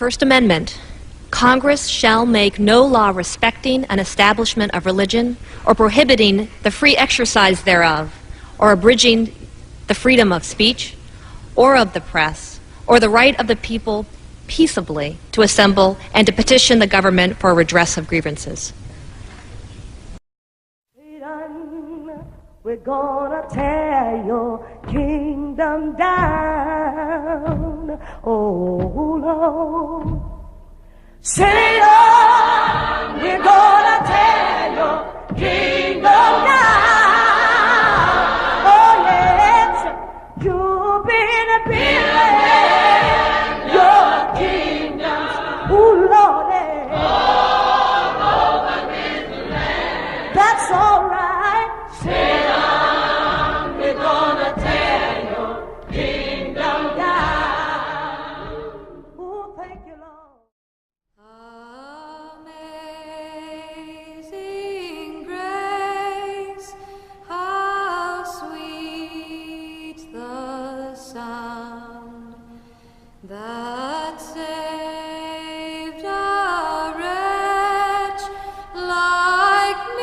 First Amendment, Congress shall make no law respecting an establishment of religion or prohibiting the free exercise thereof or abridging the freedom of speech or of the press or the right of the people peaceably to assemble and to petition the government for redress of grievances. We're gonna tear your kingdom down, oh Lord. Satan, we're gonna tear your kingdom down, oh yes. You've been building your kingdom, oh Lord. All over this land. That's all right. Satan, we're gonna tear your kingdom down. Oh, thank you, Lord. Amazing grace, how sweet the sound that saved a wretch like me.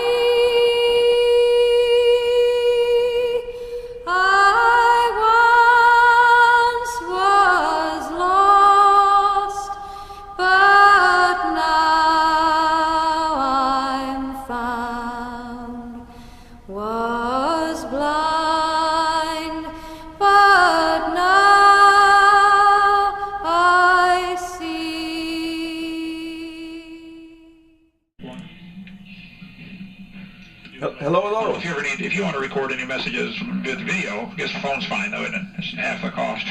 Hello. If you want to record any messages with video, I guess the phone's fine though, isn't it? It's half the cost.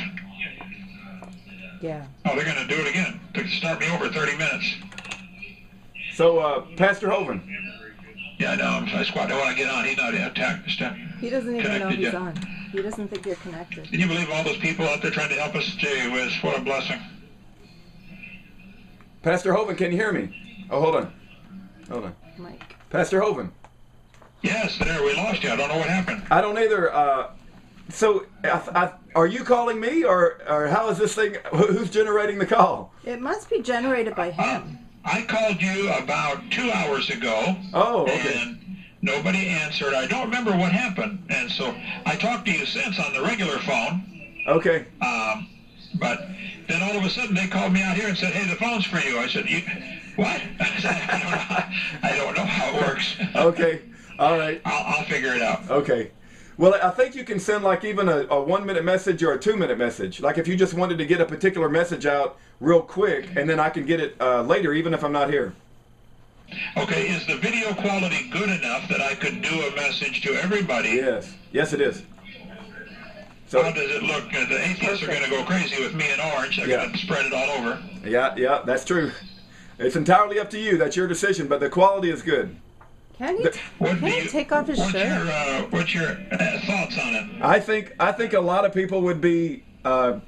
Yeah. Oh, they're going to do it again. To start me over 30 minutes. So, Pastor Hovind. Yeah, I know. I squat. I want to get on. He's not attacked. He doesn't even know he's yet. on. He doesn't think you're connected. Can you believe all those people out there trying to help us? Gee whiz, what a blessing. Pastor Hovind, can you hear me? Oh, hold on. Mike. Pastor Hovind. Yes, there. We lost you. I don't know what happened. I don't either. So, are you calling me, or how is this thing? Who's generating the call? It must be generated by him. I called you about 2 hours ago. Oh, okay. And nobody answered. I don't remember what happened. And so I talked to you since on the regular phone. Okay. But then all of a sudden they called me out here and said, hey, the phone's for you. I said, what? I don't know how it works. Okay. All right. I'll figure it out. Okay. Well, I think you can send like even a 1 minute message or a 2 minute message. Like if you just wanted to get a particular message out real quick, and then I can get it later, even if I'm not here. Okay. Is the video quality good enough that I could do a message to everybody? Yes. Yes, it is. So how does it look? The atheists are going to go crazy with me in orange. They're going to spread it all over. Yeah, that's true. It's entirely up to you. That's your decision, but the quality is good. Can he take off his shirt? What's your thoughts on it? I think a lot of people would be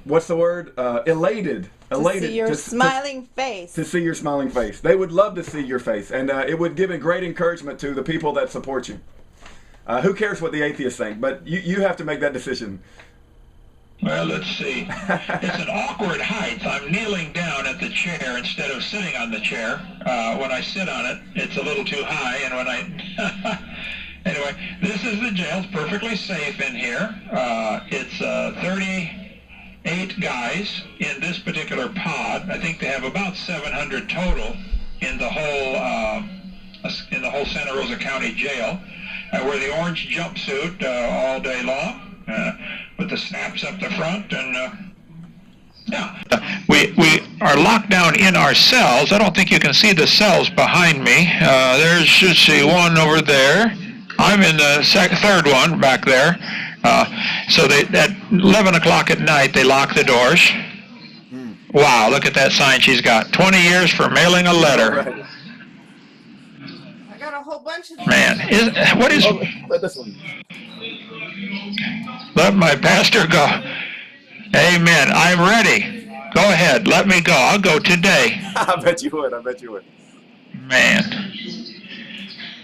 what's the word? Elated. To see your smiling face. To see your smiling face. They would love to see your face, and it would give a great encouragement to the people that support you. Who cares what the atheists think? But you have to make that decision. Well, let's see. It's an awkward height. I'm kneeling down at the chair instead of sitting on the chair. When I sit on it, it's a little too high, and when I... Anyway, this is the jail. It's perfectly safe in here. It's 38 guys in this particular pod. I think they have about 700 total in the whole Santa Rosa County Jail. I wear the orange jumpsuit all day long. With the snaps up the front, and we are locked down in our cells. I don't think you can see the cells behind me. There's, let's see, one over there. I'm in the third one back there. So at 11 o'clock at night, they lock the doors. Wow, look at that sign she's got. 20 years for mailing a letter. I got a whole bunch of these. Man, what is... This one. Let my pastor go. Amen. I'm ready. Go ahead. Let me go. I'll go today. I bet you would. Man.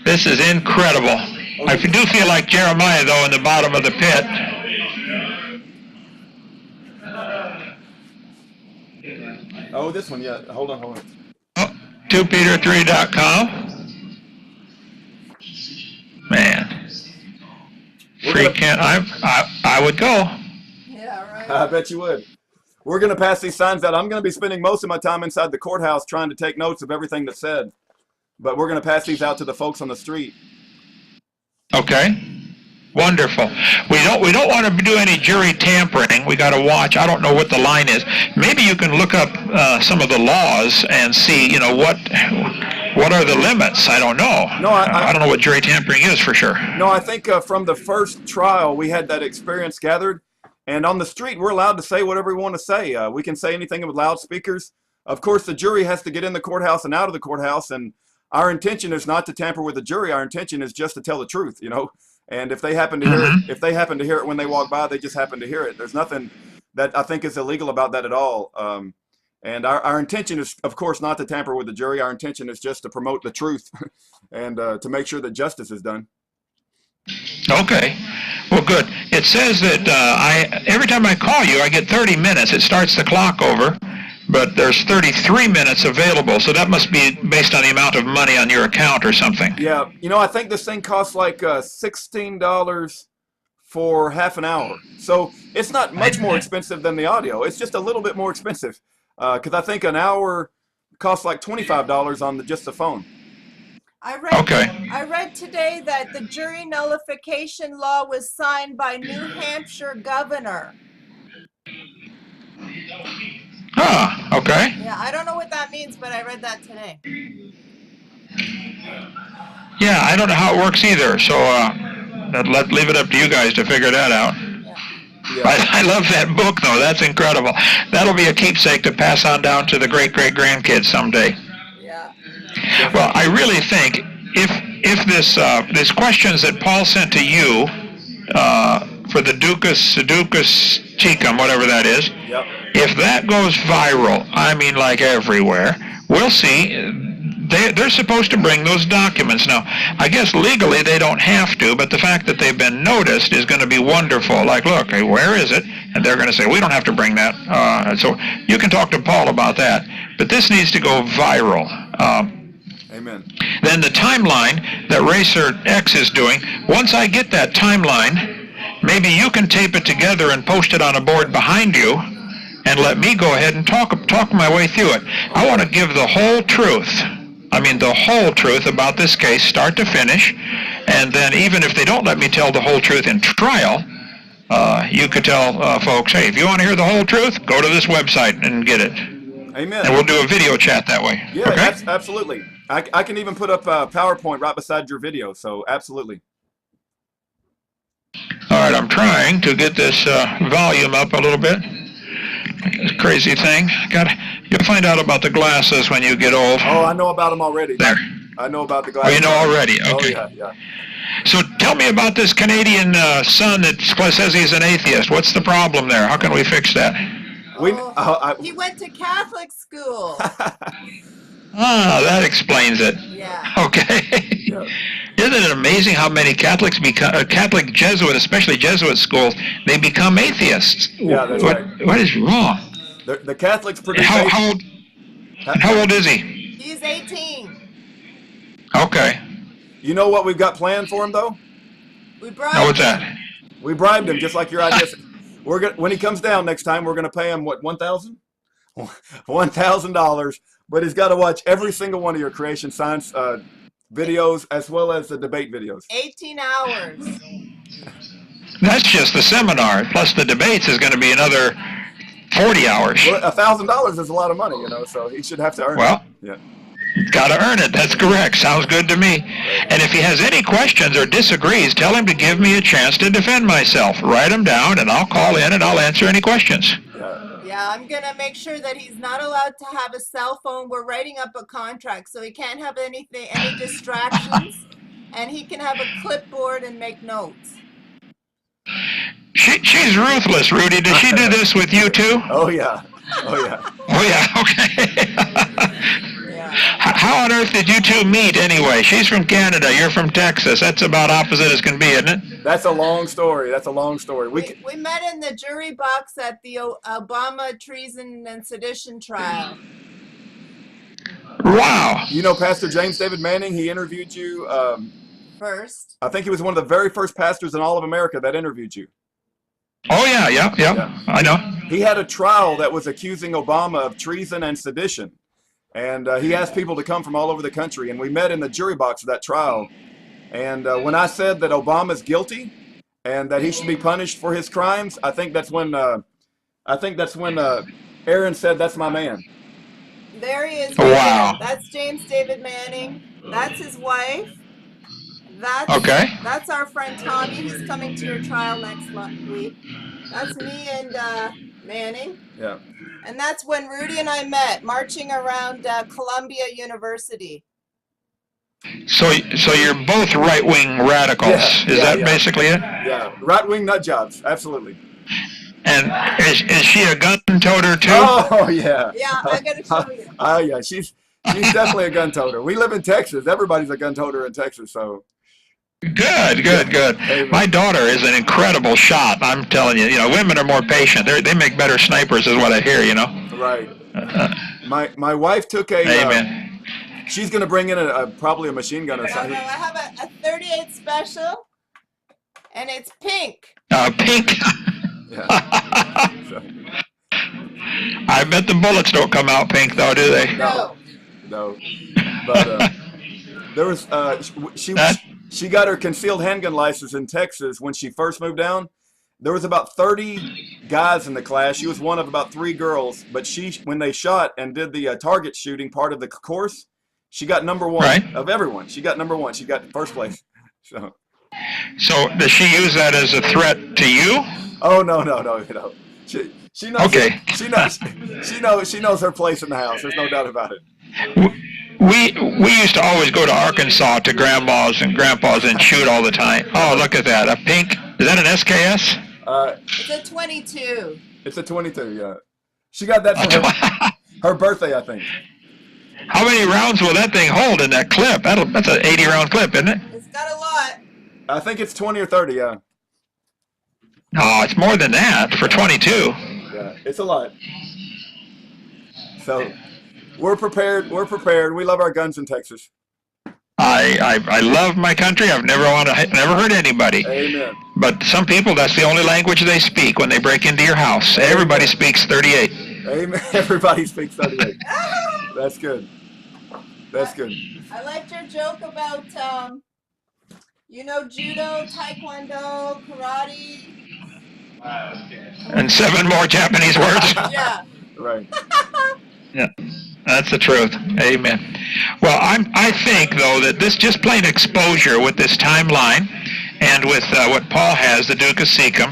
This is incredible. I do feel like Jeremiah, though, in the bottom of the pit. Oh, this one, yeah. Hold on. Oh, 2peter3.com. Man. I would go. Yeah, right. I bet you would. We're going to pass these signs out. I'm going to be spending most of my time inside the courthouse trying to take notes of everything that's said. But we're going to pass these out to the folks on the street. Okay. Wonderful. We don't want to do any jury tampering. We got to watch. I don't know what the line is. Maybe you can look up some of the laws and see, what are the limits. I don't know. No, I don't know what jury tampering is for sure. No, I think from the first trial we had that experience gathered, and on the street we're allowed to say whatever we want to say. We can say anything with loudspeakers. Of course, the jury has to get in the courthouse and out of the courthouse, and our intention is not to tamper with the jury. Our intention is just to tell the truth, And if they happen to hear it, when they walk by, they just happen to hear it. There's nothing that I think is illegal about that at all. And our intention is, of course, not to tamper with the jury. Our intention is just to promote the truth and to make sure that justice is done. Okay. Well, good. It says that every time I call you, I get 30 minutes. It starts the clock over, but there's 33 minutes available. So that must be based on the amount of money on your account or something. Yeah. I think this thing costs like $16 for half an hour. So it's not much more expensive than the audio. It's just a little bit more expensive because I think an hour costs like $25 on just the phone. I read today that the jury nullification law was signed by New Hampshire governor. Ah, okay. Yeah, I don't know what that means, but I read that today. Yeah, I don't know how it works either, so leave it up to you guys to figure that out. Yeah. I love that book, though. That's incredible. That'll be a keepsake to pass on down to the great-great-grandkids someday. Yeah. Well, I really think if this questions that Paul sent to you for the Ducus Tecum, whatever that is, Yep. If that goes viral, I mean like everywhere, we'll see. They're supposed to bring those documents. Now, I guess legally they don't have to, but the fact that they've been noticed is going to be wonderful. Like, look, hey, where is it? And they're going to say, we don't have to bring that. So you can talk to Paul about that. But this needs to go viral. Amen. Then the timeline that Racer X is doing, once I get that timeline, maybe you can tape it together and post it on a board behind you and let me go ahead and talk my way through it. I want to give the whole truth. I mean, the whole truth about this case, start to finish. And then even if they don't let me tell the whole truth in trial, you could tell folks, hey, if you want to hear the whole truth, go to this website and get it. Amen. And we'll do a video chat that way. Yeah, okay? Absolutely. I can even put up a PowerPoint right beside your video, so absolutely. All right, I'm trying to get this volume up a little bit. This crazy thing. You'll find out about the glasses when you get old. Oh, I know about them already. There. I know about the glasses. Oh, you know already? Okay. Oh, yeah. So tell me about this Canadian son that says he's an atheist. What's the problem there? How can we fix that? He went to Catholic school. That explains it. Yeah. Okay. Yeah. Isn't it amazing how many Catholics become Catholic Jesuit, especially Jesuit schools, they become atheists? Yeah, that's right. What is wrong? The Catholics produce. How old is he? He's 18. Okay. You know what we've got planned for him, though? We bribed Now, what's him. that? We bribed him, just like your idea. When he comes down next time, we're going to pay him, what, $1,000? $1,000. But he's got to watch every single one of your Creation Science videos, as well as the debate videos. 18 hours. That's just the seminar. Plus the debates is going to be another 40 hours. Well, $1,000 is a lot of money, so he should have to earn it. Yeah. Got to earn it. That's correct. Sounds good to me. And if he has any questions or disagrees, tell him to give me a chance to defend myself. Write them down, and I'll call in and I'll answer any questions. Yeah, I'm going to make sure that he's not allowed to have a cell phone. We're writing up a contract, so he can't have any distractions, and he can have a clipboard and make notes. She's ruthless, Rudy. Does she do this with you, too? Oh, yeah. Oh, yeah. Okay. How on earth did you two meet anyway? She's from Canada. You're from Texas. That's about opposite as can be, isn't it? That's a long story. That's a long story. We met in the jury box at the Obama treason and sedition trial. Wow. You know Pastor James David Manning? He interviewed you. First. I think he was one of the very first pastors in all of America that interviewed you. Oh, yeah. I know. He had a trial that was accusing Obama of treason and sedition. And he asked people to come from all over the country. And we met in the jury box of that trial. And when I said that Obama's guilty and that he should be punished for his crimes, I think that's when Erin said, "That's my man." There he is. Wow. That's James David Manning. That's his wife. That's our friend Tommy. He's coming to your trial next week. That's me and Manning. Yeah. And that's when Rudy and I met, marching around Columbia University. So you're both right-wing radicals. Is that basically it? Yeah. Right-wing nut jobs. Absolutely. And is she a gun toter too? Oh, yeah. Yeah, I got to show you. Oh, yeah. She's definitely a gun toter. We live in Texas. Everybody's a gun toter in Texas, so. Good. Amen. My daughter is an incredible shot. I'm telling you, women are more patient. They make better snipers, is what I hear. Right. My wife took a. Amen. She's going to bring in probably a machine gun or something. No, I have a 38 special, and it's pink. Pink. Yeah. I bet the bullets don't come out pink, though, do they? No. But there was she got her concealed handgun license in Texas when she first moved down. There was about 30 guys in the class. She was one of about 3 girls. But when they shot and did the target shooting part of the course, she got number 1 of everyone. She got number 1. She got first place. So does she use that as a threat to you? Oh no. She knows. Okay. She knows her place in the house. There's no doubt about it. We used to always go to Arkansas to grandmas and grandpas and shoot all the time. Oh, look at that. A pink. Is that an SKS? It's a 22. It's a 22, yeah. She got that for her birthday, I think. How many rounds will that thing hold in that clip? That's an 80-round clip, isn't it? It's got a lot. I think it's 20 or 30, yeah. No, it's more than that for 22. Yeah, it's a lot. So we're prepared. We love our guns in Texas. I love my country. I've never hurt anybody. Amen. But some people, that's the only language they speak when they break into your house. Amen. Everybody speaks 38. Amen. Everybody speaks 38. That's good. That's good. I liked your joke about, judo, taekwondo, karate. And 7 more Japanese words. Yeah. Right. Yeah, that's the truth. Amen. Well, I think, though, that this just plain exposure with this timeline and with what Paul has, the Duke of Seacom,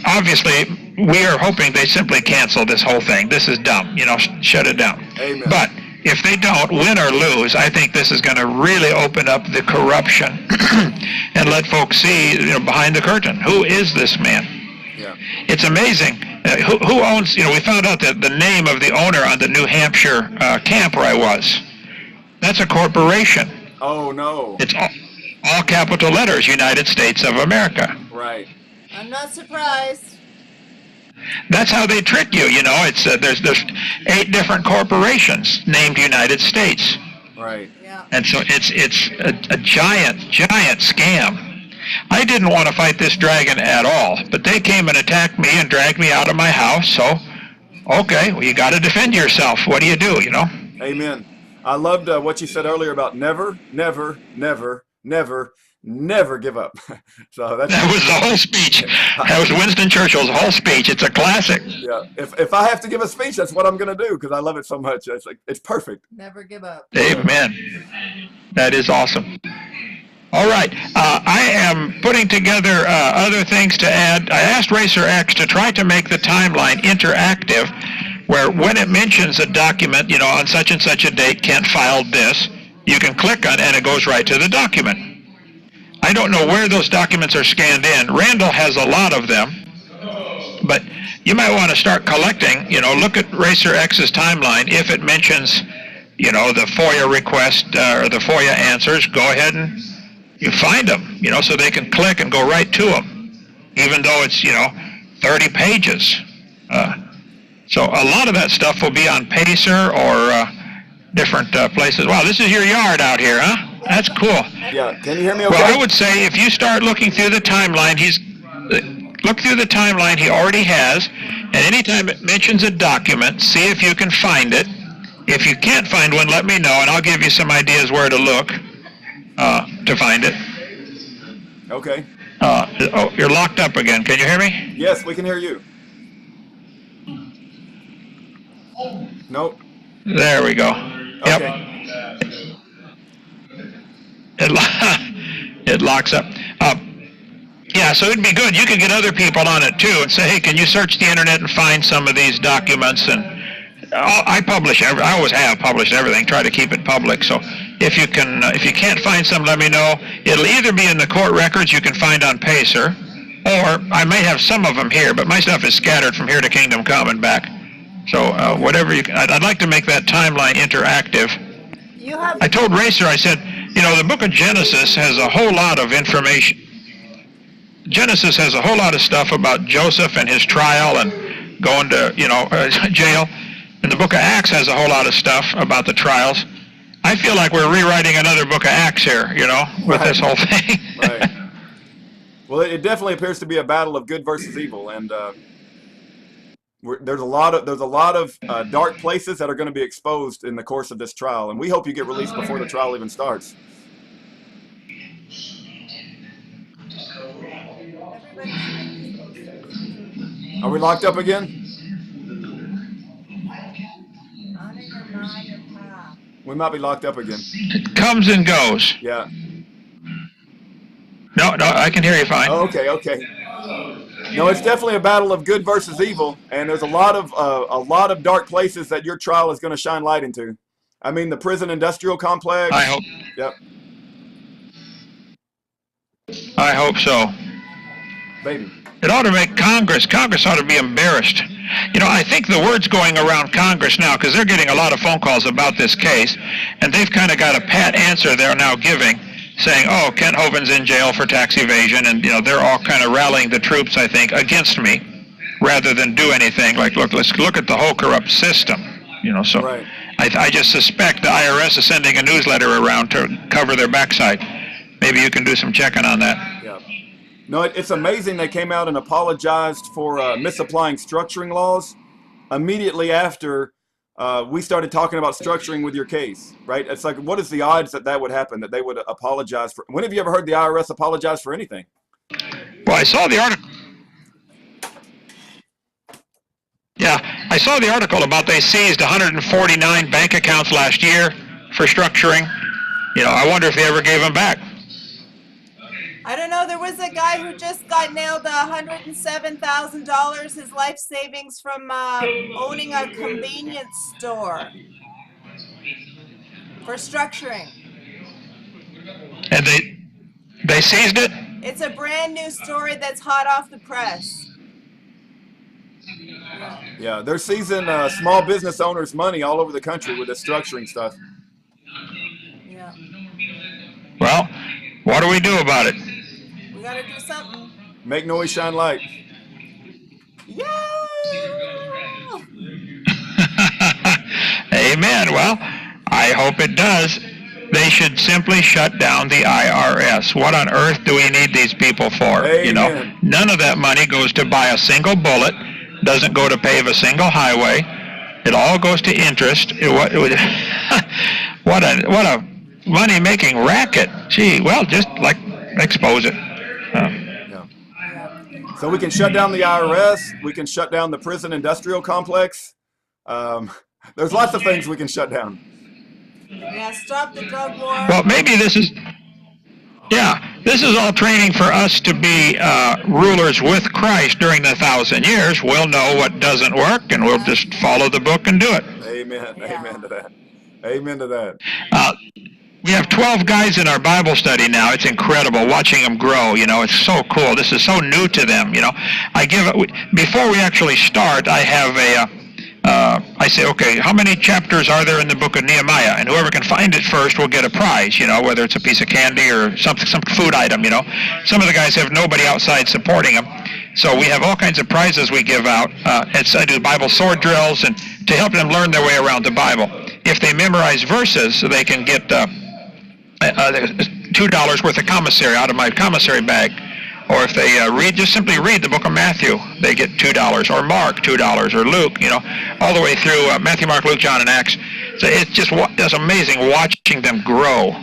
obviously, we are hoping they simply cancel this whole thing. This is dumb. Shut it down. Amen. But if they don't, win or lose, I think this is going to really open up the corruption and let folks see, behind the curtain. Who is this man? Yeah. It's amazing. Who owns, we found out that the name of the owner on the New Hampshire camp where I was. That's a corporation. Oh, no. It's all capital letters, United States of America. Right. I'm not surprised. That's how they trick you, It's there's 8 different corporations named United States. Right. Yeah. And so it's a giant scam. I didn't want to fight this dragon at all, but they came and attacked me and dragged me out of my house, so, okay, well, you got to defend yourself. What do you do, Amen. I loved what you said earlier about never give up. So that was the whole speech. That was Winston Churchill's whole speech. It's a classic. Yeah. If I have to give a speech, that's what I'm going to do because I love it so much. It's perfect. Never give up. Amen. That is awesome. All right. I am putting together other things to add. I asked Racer X to try to make the timeline interactive, where when it mentions a document, on such and such a date, Kent filed this, you can click on it and it goes right to the document. I don't know where those documents are scanned in. Randall has a lot of them, but you might want to start collecting, look at Racer X's timeline. If it mentions the FOIA request or the FOIA answers, go ahead and you find them, so they can click and go right to them, even though it's, 30 pages. So a lot of that stuff will be on Pacer or different places. Wow, this is your yard out here, huh? That's cool. Yeah, can you hear me okay? Well, I would say if you start looking through the timeline, look through the timeline he already has, and anytime it mentions a document, see if you can find it. If you can't find one, let me know, and I'll give you some ideas where to look to find it. Okay. You're locked up again. Can you hear me? Yes, we can hear you. Nope. There we go. Yep. Okay. It locks up. Yeah, so it'd be good. You could get other people on it too and say, hey, can you search the internet and find some of these documents? And I always have published everything. Try to keep it public. So if you can't find some, let me know. It'll either be in the court records you can find on Pacer, or I may have some of them here, but my stuff is scattered from here to Kingdom Come and back. So whatever you can, I'd like to make that timeline interactive. I told Racer, I said, the book of Genesis has a whole lot of information. Genesis has a whole lot of stuff about Joseph and his trial and going to, jail. And the book of Acts has a whole lot of stuff about the trials. I feel like we're rewriting another book of Acts here, with this whole thing. Right. Well, it definitely appears to be a battle of good versus evil, and there's a lot of dark places that are going to be exposed in the course of this trial, and we hope you get released before the trial even starts. Are we locked up again? We might be locked up again. It comes and goes. Yeah. No, I can hear you fine. Oh, okay. No, it's definitely a battle of good versus evil, and there's a lot of dark places that your trial is going to shine light into. I mean, the prison industrial complex. I hope. Yep. I hope so. Baby. It ought to make Congress ought to be embarrassed. I think the word's going around Congress now because they're getting a lot of phone calls about this case, and they've kind of got a pat answer they're now giving, saying, oh, Kent Hovind's in jail for tax evasion, and they're all kind of rallying the troops, I think, against me, rather than do anything like, let's look at the whole corrupt system, so right. I just suspect the IRS is sending a newsletter around to cover their backside. Maybe you can do some checking on that. Yeah. No, it's amazing they came out and apologized for misapplying structuring laws immediately after we started talking about structuring with your case, right? It's like, what is the odds that would happen, that they would apologize for? When have you ever heard the IRS apologize for anything? Well, I saw the article. Yeah, I saw the article about they seized 149 bank accounts last year for structuring. I wonder if they ever gave them back. I don't know. There was a guy who just got nailed $107,000, his life savings from owning a convenience store for structuring. And they seized it? It's a brand new story that's hot off the press. Yeah, they're seizing small business owners' money all over the country with this structuring stuff. Yeah. Well, what do we do about it? We gotta do something. Make noise, shine light. Yeah. Amen. Well, I hope it does. They should simply shut down the IRS. What on earth do we need these people for? Amen. None of that money goes to buy a single bullet, doesn't go to pave a single highway. It all goes to interest. What a money-making racket. Gee, well, just expose it. Yeah. So we can shut down the IRS. We can shut down the prison industrial complex. There's lots of things we can shut down. Yeah, stop the drug war. Well, maybe this is all training for us to be rulers with Christ during the 1,000 years. We'll know what doesn't work, and we'll just follow the book and do it. Amen. Yeah. Amen to that. Amen to that. We have 12 guys in our Bible study now. It's incredible watching them grow. It's so cool. This is so new to them. Before we actually start, I have I say, okay, how many chapters are there in the book of Nehemiah? And whoever can find it first will get a prize, whether it's a piece of candy or some food item, Some of the guys have nobody outside supporting them. So we have all kinds of prizes we give out. I do Bible sword drills and to help them learn their way around the Bible. If they memorize verses, they can get $2 worth of commissary out of my commissary bag. Or if they simply read the book of Matthew, they get $2, or Mark $2, or Luke, all the way through Matthew, Mark, Luke, John, and Acts. So it's amazing watching them grow.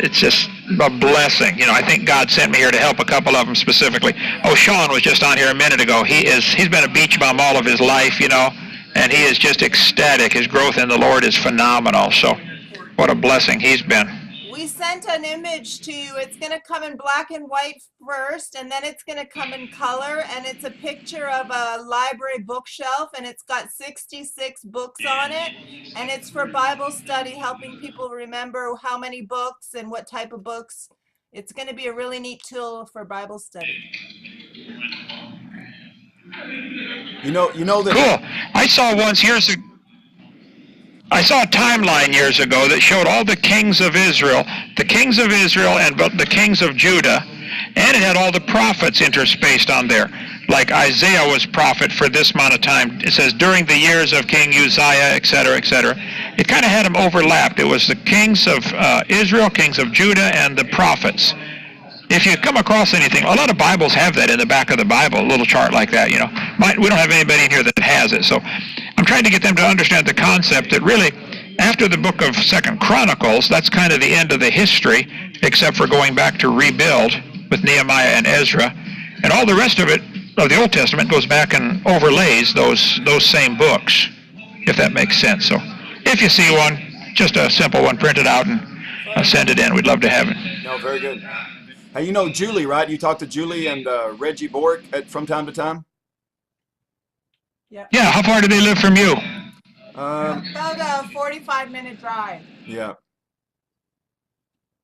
It's just a blessing. I think God sent me here to help a couple of them specifically. Oh, Sean was just on here a minute ago. He's been a beach bum all of his life, and he is just ecstatic. His growth in the Lord is phenomenal. So what a blessing he's been. We sent an image to you. It's going to come in black and white first, and then it's going to come in color, and it's a picture of a library bookshelf, and it's got 66 books on it, and it's for Bible study, helping people remember how many books and what type of books. It's going to be a really neat tool for Bible study. You know that. Cool. I saw a timeline years ago that showed all the kings of Israel and the kings of Judah, and it had all the prophets interspaced on there. Like Isaiah was prophet for this amount of time. It says during the years of King Uzziah, etc., etc. It kind of had them overlapped. It was the kings of Israel, kings of Judah, and the prophets. If you come across anything, a lot of Bibles have that in the back of the Bible, a little chart like that, We don't have anybody in here that has it. So I'm trying to get them to understand the concept that really, after the book of 2nd Chronicles, that's kind of the end of the history, except for going back to rebuild with Nehemiah and Ezra. And all the rest of it, of the Old Testament, goes back and overlays those same books, if that makes sense. So if you see one, just a simple one, print it out and send it in. We'd love to have it. No, very good. Hey, you know Julie, right? You talk to Julie and Reggie Bork from time to time? Yeah. Yeah, how far do they live from you? About a 45-minute drive. Yeah.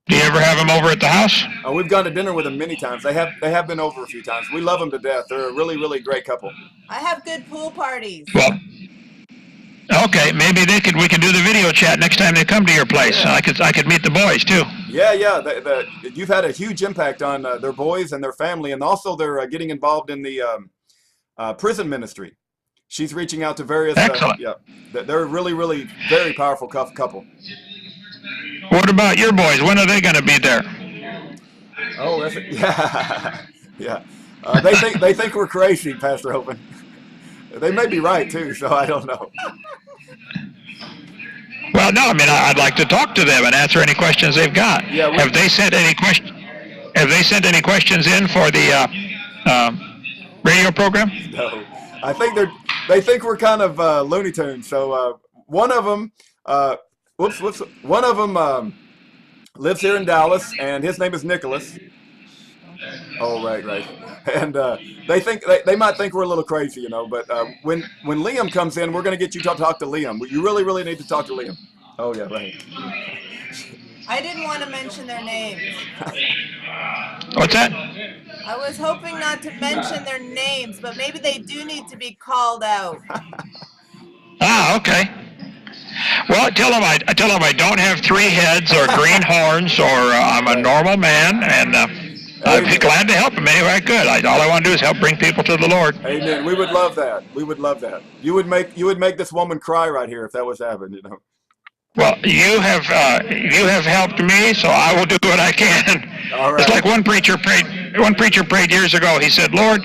Do you ever have them over at the house? We've gone to dinner with them many times. They have been over a few times. We love them to death. They're a really, really great couple. I have good pool parties. Well, okay, maybe we can do the video chat next time they come to your place. Yeah. I could meet the boys too. Yeah. You've had a huge impact on their boys and their family, and also they're getting involved in the prison ministry. She's reaching out to various. They're a really, really very powerful couple. What about your boys? When are they going to be there? Oh, yeah. They think we're crazy, Pastor Hovind. They may be right too, so I don't know. Well, no, I'd like to talk to them and answer any questions they've got. Yeah, have they sent any questions in for the radio program? No, I think they think we're kind of Looney Tunes. So one of them, one of them lives here in Dallas, and his name is Nicholas. Oh, right. And they might think we're a little crazy, But when Liam comes in, we're going to get you to talk to Liam. You really, really need to talk to Liam. Oh, yeah, right. I didn't want to mention their names. What's that? I was hoping not to mention their names, but maybe they do need to be called out. Okay. Well, tell them I don't have 3 heads or green horns, or I'm a normal man, and I'd be glad to help them any way I could. All I want to do is help bring people to the Lord. Amen. We would love that. You would make this woman cry right here if that was happening, Well, you have helped me, so I will do what I can. All right. It's like one preacher prayed years ago. He said, Lord,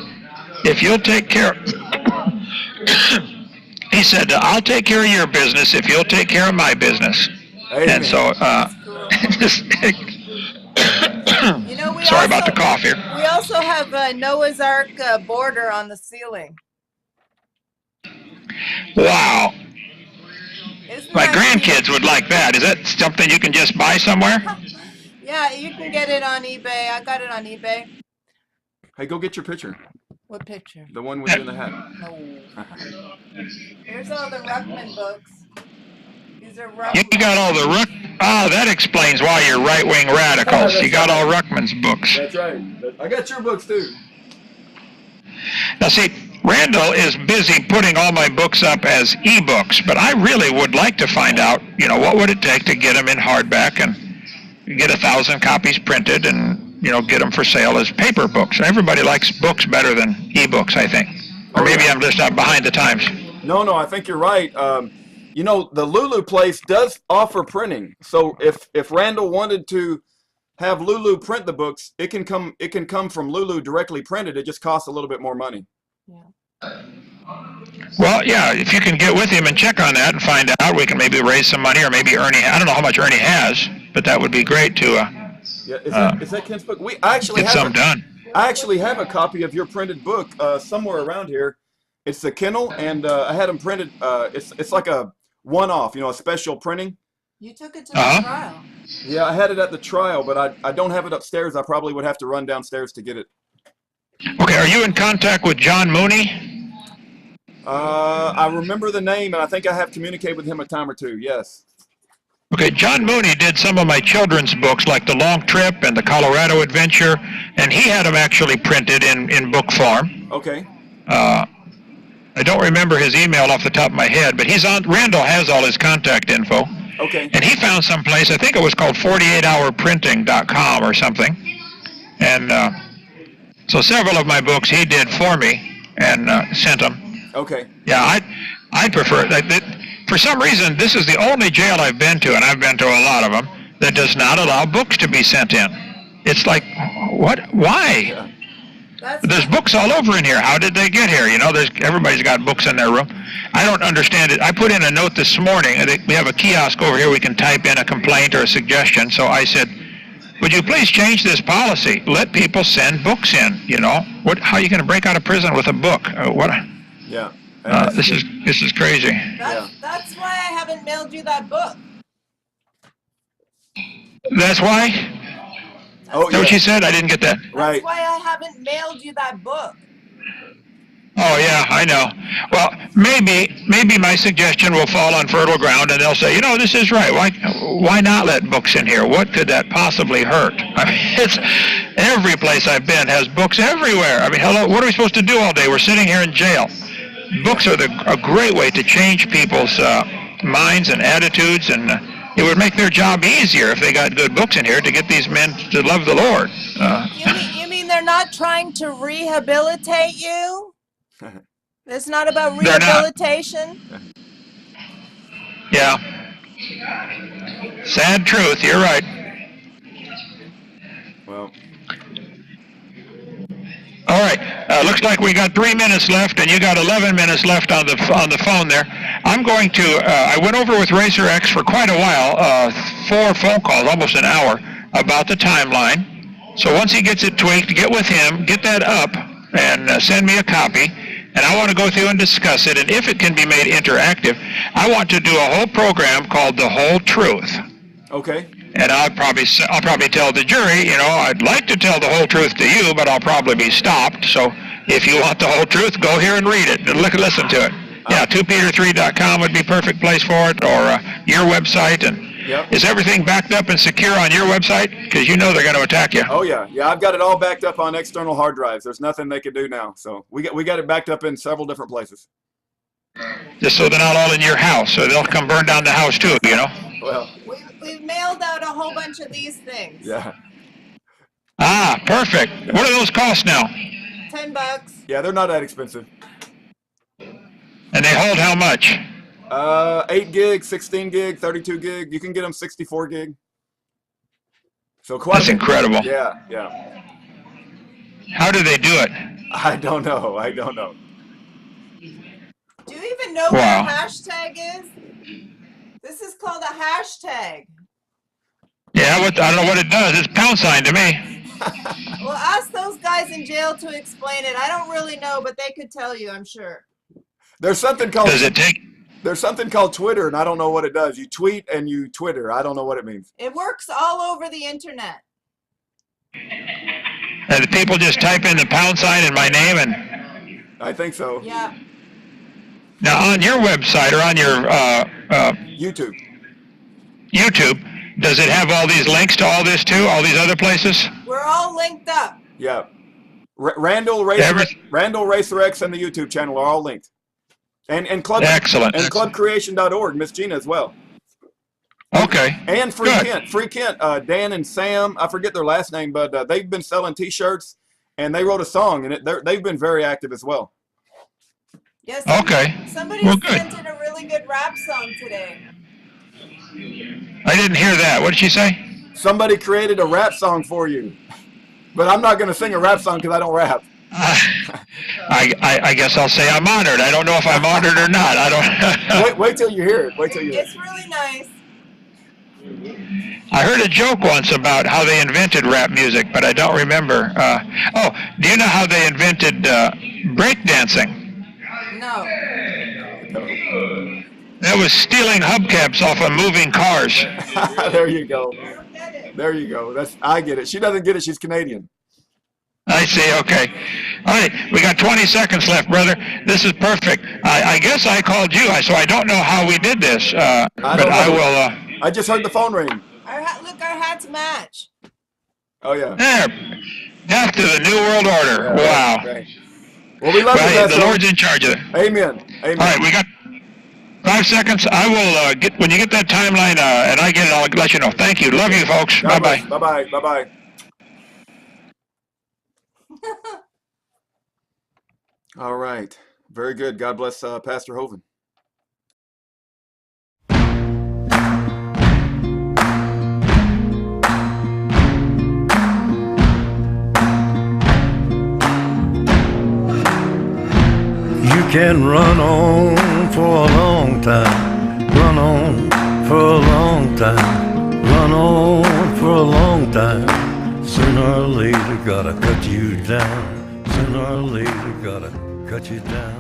if you'll take care he said, I'll take care of your business if you'll take care of my business. Amen. And so sorry about the cough here. We also have a Noah's Ark border on the ceiling. Wow. My grandkids neat? Would like that. Is that something you can just buy somewhere? Yeah, you can get it on eBay. I got it on eBay. Hey, go get your picture. What picture? The one with you in the hat. No. Here's all the Ruckman books. These are Ruckman. You got all the that explains why you're right-wing radicals. You got all Ruckman's books. That's right. I got your books too. Now see, Randall is busy putting all my books up as e-books, but I really would like to find out, what would it take to get them in hardback and get 1,000 copies printed and, get them for sale as paper books. Everybody likes books better than e-books, I think. Or maybe I'm just not behind the times. No, I think you're right. The Lulu place does offer printing. So if Randall wanted to have Lulu print the books, it can come from Lulu directly printed. It just costs a little bit more money. Yeah. Well, yeah, if you can get with him and check on that and find out, we can maybe raise some money, or maybe Ernie, I don't know how much Ernie has, but that would be great to is that Ken's book? I actually have a copy of your printed book somewhere around here. It's the Kindle, and I had them printed. It's like a one-off, a special printing. You took it to the trial. Yeah, I had it at the trial, but I don't have it upstairs. I probably would have to run downstairs to get it. Okay, are you in contact with John Mooney? I remember the name, and I think I have communicated with him a time or two, yes. Okay, John Mooney did some of my children's books, like The Long Trip and The Colorado Adventure, and he had them actually printed in book form. Okay. I don't remember his email off the top of my head, but Randall has all his contact info. Okay. And he found some place, I think it was called 48hourprinting.com or something. And so several of my books he did for me and sent them. Okay. Yeah, I'd prefer that. For some reason, this is the only jail I've been to, and I've been to a lot of them, that does not allow books to be sent in. It's like, what? Why? Yeah. There's books all over in here. How did they get here? Everybody's got books in their room. I don't understand it. I put in a note this morning. We have a kiosk over here. We can type in a complaint or a suggestion. So I said, would you please change this policy? Let people send books in. How are you going to break out of prison with a book? What? Yeah. This is crazy. That's why I haven't mailed you that book. That's why? Is that what you said? I didn't get that. Right. That's why I haven't mailed you that book. Oh yeah, I know. Well, maybe my suggestion will fall on fertile ground, and they'll say, this is right. Why not let books in here? What could that possibly hurt? It's every place I've been has books everywhere. Hello, what are we supposed to do all day? We're sitting here in jail. Books are a great way to change people's minds and attitudes, and it would make their job easier if they got good books in here to get these men to love the Lord. You mean they're not trying to rehabilitate you? It's not about rehabilitation? Yeah. Sad truth, you're right. Well. All right. Looks like we got 3 minutes left, and you got 11 minutes left on the phone there. I'm going to. I went over with Racer X for quite a while, 4 phone calls, almost an hour, about the timeline. So once he gets it tweaked, get with him, get that up, and send me a copy. And I want to go through and discuss it. And if it can be made interactive, I want to do a whole program called The Whole Truth. Okay. And I'll probably tell the jury, I'd like to tell the whole truth to you, but I'll probably be stopped. So if you want the whole truth, go here and read it and listen to it. Yeah, 2peter3.com would be a perfect place for it, or your website. And is everything backed up and secure on your website? Because they're going to attack you. Oh yeah, I've got it all backed up on external hard drives. There's nothing they can do now. So we got it backed up in several different places. Just so they're not all in your house, so they'll come burn down the house too. Well. We've mailed out a whole bunch of these things. Yeah. Ah, perfect. What do those cost now? $10. Yeah, they're not that expensive. And they hold how much? 8 gig, 16 gig, 32 gig. You can get them 64 gig. So That's incredible. Yeah. How do they do it? I don't know. Do you even know what a hashtag is? This is called a hashtag. Yeah, I don't know what it does. It's £sign to me. Well, ask those guys in jail to explain it. I don't really know, but they could tell you, I'm sure. There's something called. Does it take? There's something called Twitter, and I don't know what it does. You tweet and you Twitter. I don't know what it means. It works all over the internet. And the people just type in the £sign in my name and. I think so. Yeah. Now on your website or on your YouTube, does it have all these links to all this too? All these other places? We're all linked up. Yeah. Randall Racer X and the YouTube channel are all linked. And Club Excellent. And clubcreation.org, Miss Gina as well. Okay. And Free Kent, Dan and Sam, I forget their last name, but they've been selling T-shirts, and they wrote a song, and they've been very active as well. Yes. Somebody sent in a really good rap song today. I didn't hear that. What did she say? Somebody created a rap song for you, but I'm not going to sing a rap song because I don't rap. I guess I'll say I'm honored. I don't know if I'm honored or not. I don't. wait till you hear it. Wait till you hear it. It's really nice. I heard a joke once about how they invented rap music, but I don't remember. Do you know how they invented breakdancing? No. That was stealing hubcaps off of moving cars. There you go. There you go. I get it. She doesn't get it. She's Canadian. I see. Okay. All right. We got 20 seconds left, brother. This is perfect. I guess I called you, so I don't know how we did this, but I will. I just heard the phone ring. Look, our hats match. Oh, yeah. There. After the New World Order. Yeah, wow. Right. Well, we love you, the Lord's in charge of it. Amen. Amen. All right. We got 5 seconds. I will when you get that timeline and I get it, I'll let you know. Thank you. Love you, folks. Bye-bye. Bye-bye. Bye-bye. All right. Very good. God bless Pastor Hovind. You can run on for a long time, run on for a long time, run on for a long time. Sooner or later gotta cut you down, sooner or later gotta cut you down.